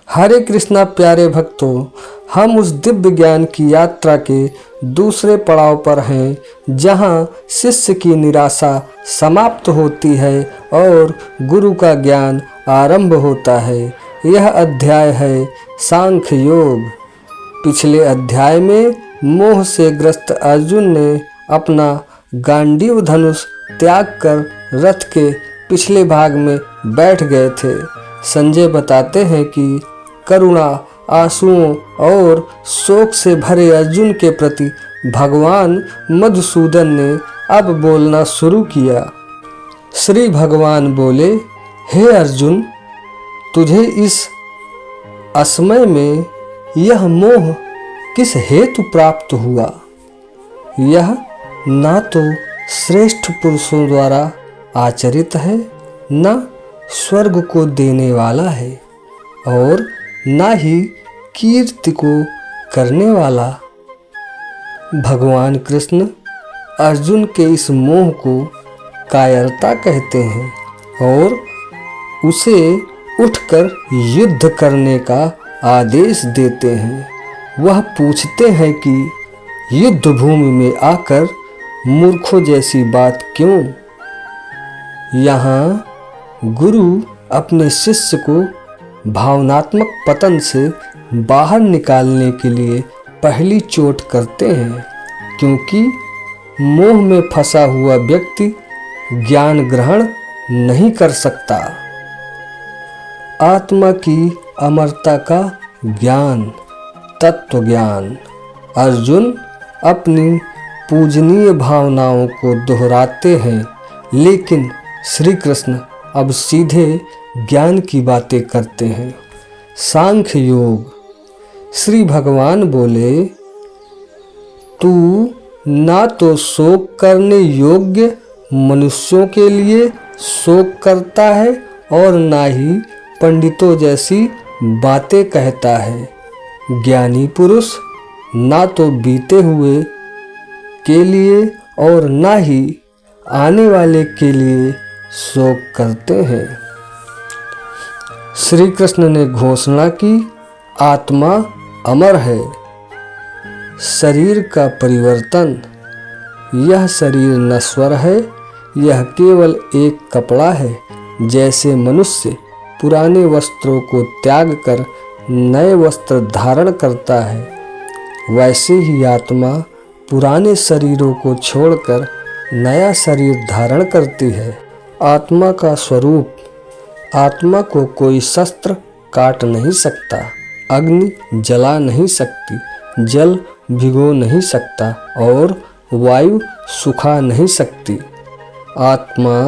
हरे कृष्णा प्यारे भक्तों, हम उस दिव्य ज्ञान की यात्रा के दूसरे पड़ाव पर हैं जहां शिष्य की निराशा समाप्त होती है और गुरु का ज्ञान आरंभ होता है। यह अध्याय है सांख्य योग। पिछले अध्याय में मोह से ग्रस्त अर्जुन ने अपना गांडीव धनुष त्याग कर रथ के पिछले भाग में बैठ गए थे। संजय बताते हैं कि करुणा, आंसुओं और शोक से भरे अर्जुन के प्रति भगवान मधुसूदन ने अब बोलना शुरू किया। श्री भगवान बोले, हे अर्जुन, तुझे इस असमय में यह मोह किस हेतु प्राप्त हुआ? यह ना तो श्रेष्ठ पुरुषों द्वारा आचरित है, न स्वर्ग को देने वाला है और ना ही कीर्ति को करने वाला। भगवान कृष्ण अर्जुन के इस मोह को कायरता कहते हैं और उसे उठकर युद्ध करने का आदेश देते हैं। वह पूछते हैं कि युद्ध भूमि में आकर मूर्खों जैसी बात क्यों? यहाँ गुरु अपने शिष्य को भावनात्मक पतन से बाहर निकालने के लिए पहली चोट करते हैं, क्योंकि मोह में फंसा हुआ व्यक्ति ज्ञान ग्रहण नहीं कर सकता। आत्मा की अमरता का ज्ञान, तत्व ज्ञान। अर्जुन अपनी पूजनीय भावनाओं को दोहराते हैं, लेकिन श्री कृष्ण अब सीधे ज्ञान की बातें करते हैं। सांख्य योग। श्री भगवान बोले, तू ना तो शोक करने योग्य मनुष्यों के लिए शोक करता है और ना ही पंडितों जैसी बातें कहता है। ज्ञानी पुरुष ना तो बीते हुए के लिए और ना ही आने वाले के लिए शोक करते हैं। श्री कृष्ण ने घोषणा की, आत्मा अमर है। शरीर का परिवर्तन। यह शरीर नश्वर है, यह केवल एक कपड़ा है। जैसे मनुष्य पुराने वस्त्रों को त्याग कर नए वस्त्र धारण करता है, वैसे ही आत्मा पुराने शरीरों को छोड़कर नया शरीर धारण करती है। आत्मा का स्वरूप। आत्मा को कोई शस्त्र काट नहीं सकता, अग्नि जला नहीं सकती, जल भिगो नहीं सकता और वायु सुखा नहीं सकती। आत्मा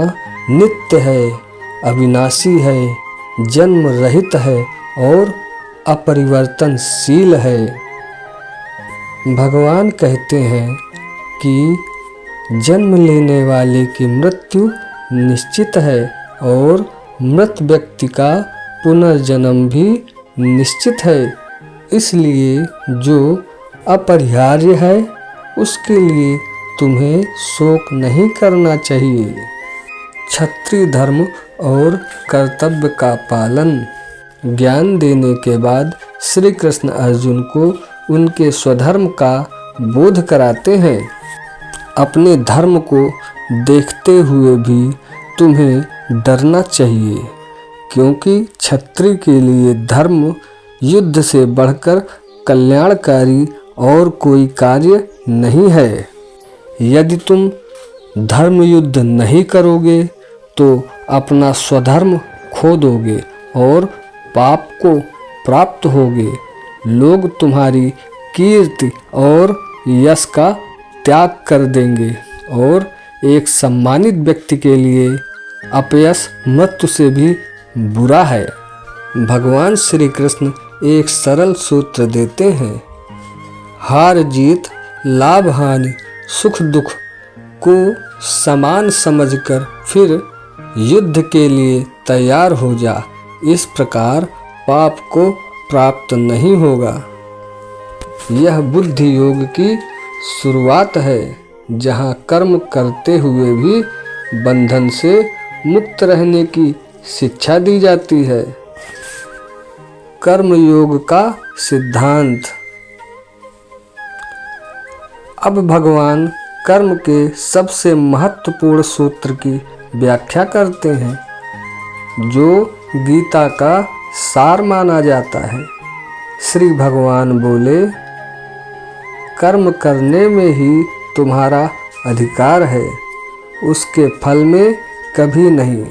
नित्य है, अविनाशी है, जन्म रहित है और अपरिवर्तनशील है। भगवान कहते हैं कि जन्म लेने वाले की मृत्यु निश्चित है और मृत व्यक्ति का पुनर्जन्म भी निश्चित है। इसलिए जो अपरिहार्य है उसके लिए तुम्हें शोक नहीं करना चाहिए। क्षत्रिय धर्म और कर्तव्य का पालन। ज्ञान देने के बाद श्री कृष्ण अर्जुन को उनके स्वधर्म का बोध कराते हैं। अपने धर्म को देखते हुए भी तुम्हें डरना चाहिए, क्योंकि क्षत्रिय के लिए धर्म युद्ध से बढ़कर कल्याणकारी और कोई कार्य नहीं है। यदि तुम धर्म युद्ध नहीं करोगे तो अपना स्वधर्म खो दोगे और पाप को प्राप्त होगे। लोग तुम्हारी कीर्ति और यश का त्याग कर देंगे और एक सम्मानित व्यक्ति के लिए अपयश मृत्यु से भी बुरा है। भगवान श्री कृष्ण एक सरल सूत्र देते हैं, हार जीत, लाभ हानि, सुख दुख को समान समझकर फिर युद्ध के लिए तैयार हो जा। इस प्रकार पाप को प्राप्त नहीं होगा। यह बुद्धि योग की शुरुआत है, जहाँ कर्म करते हुए भी बंधन से मुक्त रहने की शिक्षा दी जाती है। कर्मयोग का सिद्धांत। अब भगवान कर्म के सबसे महत्वपूर्ण सूत्र की व्याख्या करते हैं, जो गीता का सार माना जाता है। श्री भगवान बोले, कर्म करने में ही तुम्हारा अधिकार है, उसके फल में कभी नहीं।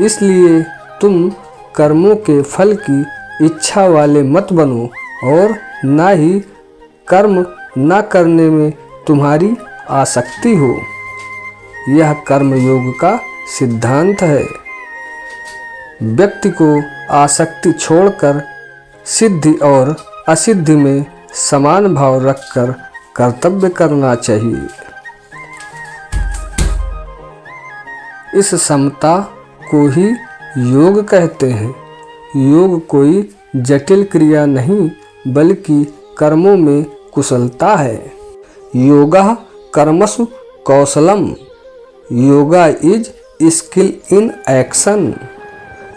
इसलिए तुम कर्मों के फल की इच्छा वाले मत बनो और ना ही कर्म न करने में तुम्हारी आसक्ति हो। यह कर्मयोग का सिद्धांत है। व्यक्ति को आसक्ति छोड़कर सिद्धि और असिद्धि में समान भाव रखकर कर्तव्य करना चाहिए। इस समता को ही योग कहते हैं। योग कोई जटिल क्रिया नहीं, बल्कि कर्मों में कुशलता है। योगः कर्मसु कौशलम, yoga is skill in action.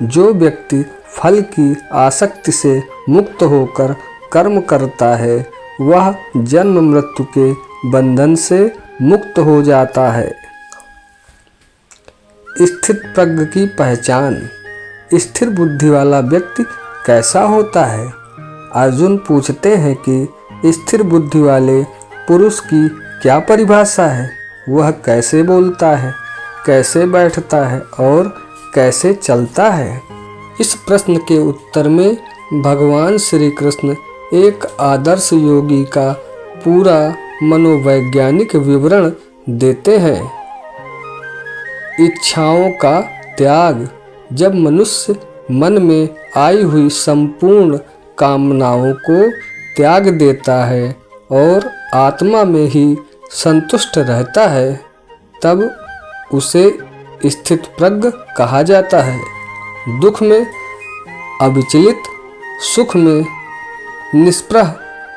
जो व्यक्ति फल की आसक्ति से मुक्त होकर कर्म करता है, वह जन्म मृत्यु के बंधन से मुक्त हो जाता है। स्थित प्रज्ञ की पहचान। स्थिर बुद्धि वाला व्यक्ति कैसा होता है? अर्जुन पूछते हैं कि स्थिर बुद्धि वाले पुरुष की क्या परिभाषा है? वह कैसे बोलता है, कैसे बैठता है और कैसे चलता है? इस प्रश्न के उत्तर में भगवान श्री कृष्ण एक आदर्श योगी का पूरा मनोवैज्ञानिक विवरण देते हैं। इच्छाओं का त्याग। जब मनुष्य मन में आई हुई संपूर्ण कामनाओं को त्याग देता है और आत्मा में ही संतुष्ट रहता है, तब उसे स्थित प्रज्ञ कहा जाता है। दुख में अविचलित, सुख में निष्प्रह।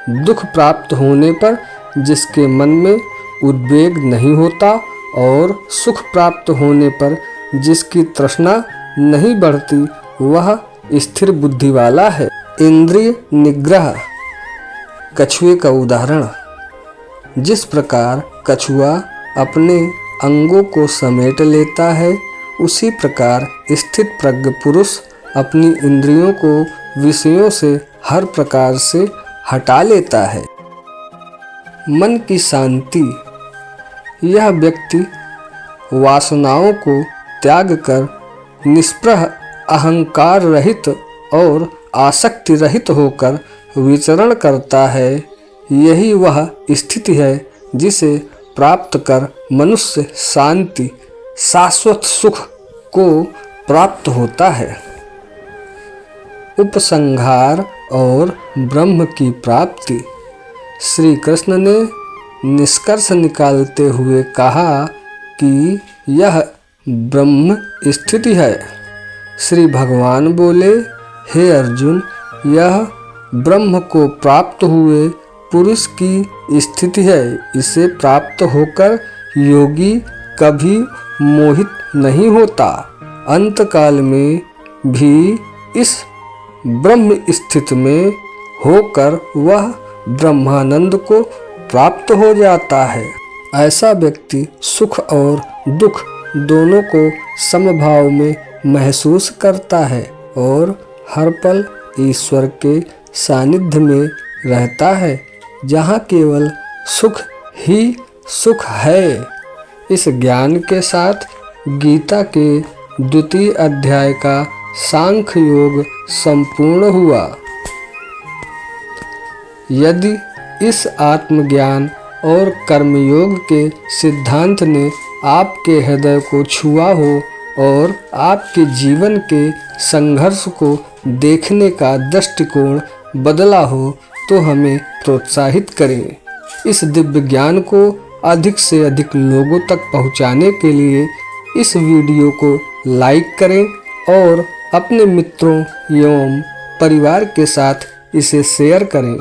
दुख प्राप्त होने पर जिसके मन में उद्वेग नहीं होता और सुख प्राप्त होने पर जिसकी तृष्णा नहीं बढ़ती, वह स्थिर बुद्धि वाला है। इंद्रिय निग्रह। कछुए का उदाहरण। जिस प्रकार कछुआ अपने अंगों को समेट लेता है, उसी प्रकार स्थित प्रज्ञ पुरुष अपनी इंद्रियों को विषयों से हर प्रकार से हटा लेता है। मन की शांति। यह व्यक्ति वासनाओं को त्याग कर निष्प्रह, अहंकार रहित और आसक्ति रहित होकर विचरण करता है। यही वह स्थिति है जिसे प्राप्त कर मनुष्य शांति, शाश्वत सुख को प्राप्त होता है। उपसंहार और ब्रह्म की प्राप्ति। श्री कृष्ण ने निष्कर्ष निकालते हुए कहा कि यह ब्रह्म स्थिति है। श्री भगवान बोले, हे अर्जुन, यह ब्रह्म को प्राप्त हुए पुरुष की स्थिति है। इसे प्राप्त होकर योगी कभी मोहित नहीं होता। अंतकाल में भी इस ब्रह्म स्थिति में होकर वह ब्रह्मानंद को प्राप्त हो जाता है। ऐसा व्यक्ति सुख और दुख दोनों को समभाव में महसूस करता है और हर पल ईश्वर के सानिध्य में रहता है, जहाँ केवल सुख ही सुख है। इस ज्ञान के साथ गीता के द्वितीय अध्याय का सांख्य योग संपूर्ण हुआ। यदि इस आत्मज्ञान और कर्मयोग के सिद्धांत ने आपके हृदय को छुआ हो और आपके जीवन के संघर्ष को देखने का दृष्टिकोण बदला हो, तो हमें प्रोत्साहित करें। इस दिव्य ज्ञान को अधिक से अधिक लोगों तक पहुंचाने के लिए इस वीडियो को लाइक करें और अपने मित्रों एवं परिवार के साथ इसे शेयर करें।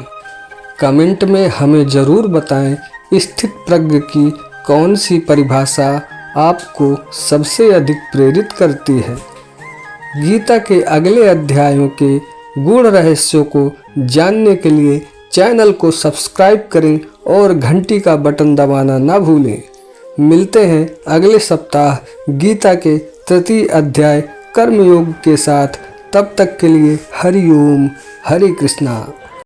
कमेंट में हमें ज़रूर बताएं, स्थित प्रज्ञ की कौन सी परिभाषा आपको सबसे अधिक प्रेरित करती है। गीता के अगले अध्यायों के गूढ़ रहस्यों को जानने के लिए चैनल को सब्सक्राइब करें और घंटी का बटन दबाना ना भूलें। मिलते हैं अगले सप्ताह गीता के तृतीय अध्याय कर्मयोग के साथ। तब तक के लिए हरि ओम, हरे कृष्णा।